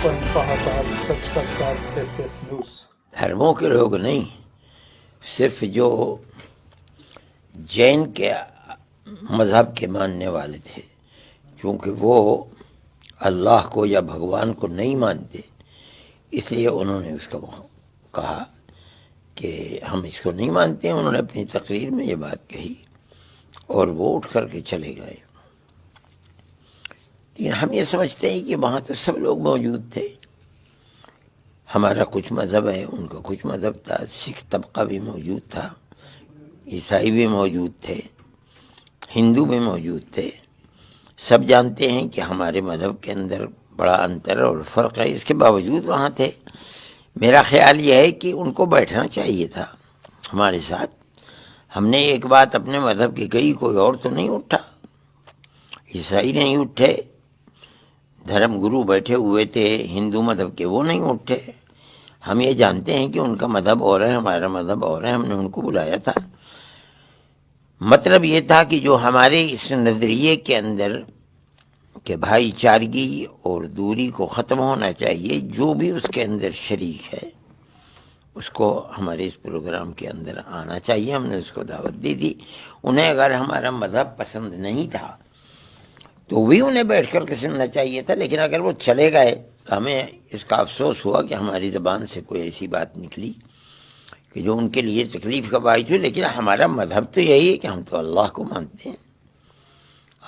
आपण पाहत आहात सच का साथ SS न्यूज। धर्मों के लोग नहीं, सिर्फ जो जैन के मज़हब के मानने वाले थे, क्योंकि वो अल्लाह को या भगवान को नहीं मानते, इसलिए उन्होंने उसको कहा कि हम इसको नहीं मानते हैं। उन्होंने अपनी तकरीर में ये बात कही और वो उठ करके चले गए। लेकिन हम ये समझते हैं कि वहाँ तो सब लोग मौजूद थे। हमारा कुछ मज़हब है, उनका कुछ मज़हब था, सिख तबका भी मौजूद था, ईसाई भी मौजूद थे, हिंदू भी मौजूद थे। सब जानते हैं कि हमारे मज़हब के अंदर बड़ा अंतर और फ़र्क है, इसके बावजूद वहाँ थे। मेरा ख्याल यह है कि उनको बैठना चाहिए था हमारे साथ। हमने एक बात अपने मज़हब की कही, कोई और तो नहीं उठा। ईसाई नहीं उठे, धर्म गुरु बैठे हुए थे हिंदू मज़हब के, वो नहीं उठे। हम ये जानते हैं कि उनका मज़हब और है, हमारा मज़हब और है। हमने उनको बुलाया था। मतलब ये था कि जो हमारे इस नज़रिए के अंदर कि भाईचारगी और दूरी को ख़त्म होना चाहिए, जो भी उसके अंदर शरीक है उसको हमारे इस प्रोग्राम के अंदर आना चाहिए। हमने उसको दावत दी थी। उन्हें अगर हमारा मज़हब पसंद नहीं था तो भी उन्हें बैठ कर के सुनना चाहिए था। लेकिन अगर वो चले गए तो हमें इसका अफसोस हुआ कि हमारी ज़बान से कोई ऐसी बात निकली कि जो उनके लिए तकलीफ़ का बाइस हुई। लेकिन हमारा मज़हब तो यही है कि हम तो अल्लाह को मानते हैं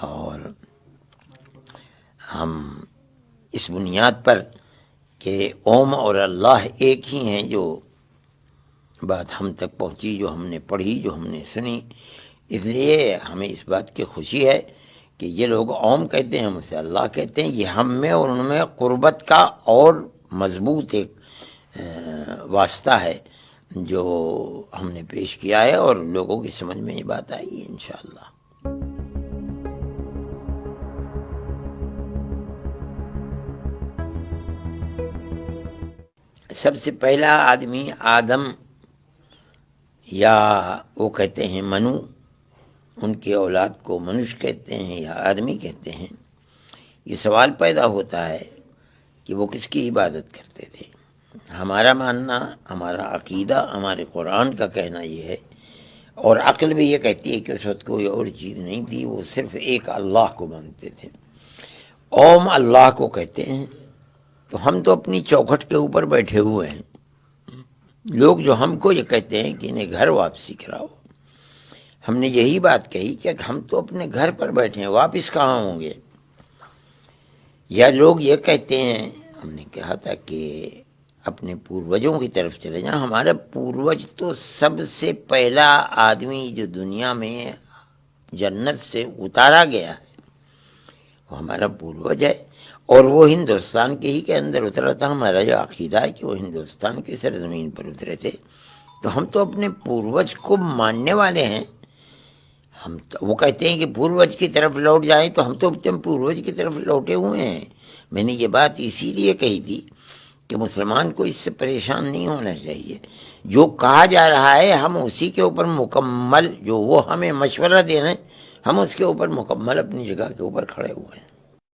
और हम इस बुनियाद पर कि ओम और अल्लाह एक ही हैं, जो बात हम तक पहुंची, जो हमने पढ़ी, जो हमने सुनी, इसलिए हमें इस बात की खुशी है कि ये लोग ओम कहते हैं, हम उसे अल्लाह कहते हैं। ये हम में और उनमें क़ुर्बत का और मजबूत एक वास्ता है जो हमने पेश किया है और लोगों की समझ में ये बात आई है इंशाअल्लाह। सबसे पहला आदमी आदम या वो कहते हैं मनु, उनकी औलाद को मनुष्य कहते हैं या आदमी कहते हैं। ये सवाल पैदा होता है कि वो किसकी इबादत करते थे। हमारा मानना, हमारा अकीदा, हमारे कुरान का कहना ये है और अक्ल भी ये कहती है कि उस वक्त कोई और चीज़ नहीं थी, वो सिर्फ एक अल्लाह को मानते थे। ओम अल्लाह को कहते हैं। तो हम तो अपनी चौखट के ऊपर बैठे हुए हैं। लोग जो हमको ये कहते हैं कि इन्हें घर वापसी कराओ, हमने यही बात कही कि हम तो अपने घर पर बैठे हैं, वापस कहाँ होंगे। या लोग ये कहते हैं, हमने कहा था कि अपने पूर्वजों की तरफ चले जाएं। हमारा पूर्वज तो सबसे पहला आदमी जो दुनिया में जन्नत से उतारा गया है वो हमारा पूर्वज है और वो हिंदुस्तान के ही के अंदर उतरा था। हमारा जो अकीदा है कि वो हिंदुस्तान की सरजमीन पर उतरे थे। तो हम तो अपने पूर्वज को मानने वाले हैं। हम तो वो कहते हैं कि पूर्वज की तरफ लौट जाएं, तो हम तो अपने पूर्वज की तरफ लौटे हुए हैं। मैंने ये बात इसीलिए कही थी कि मुसलमान को इससे परेशान नहीं होना चाहिए। जो कहा जा रहा है हम उसी के ऊपर मुकम्मल, जो वो हमें मशवरा दे रहे हैं, हम उसके ऊपर मुकम्मल अपनी जगह के ऊपर खड़े हुए हैं।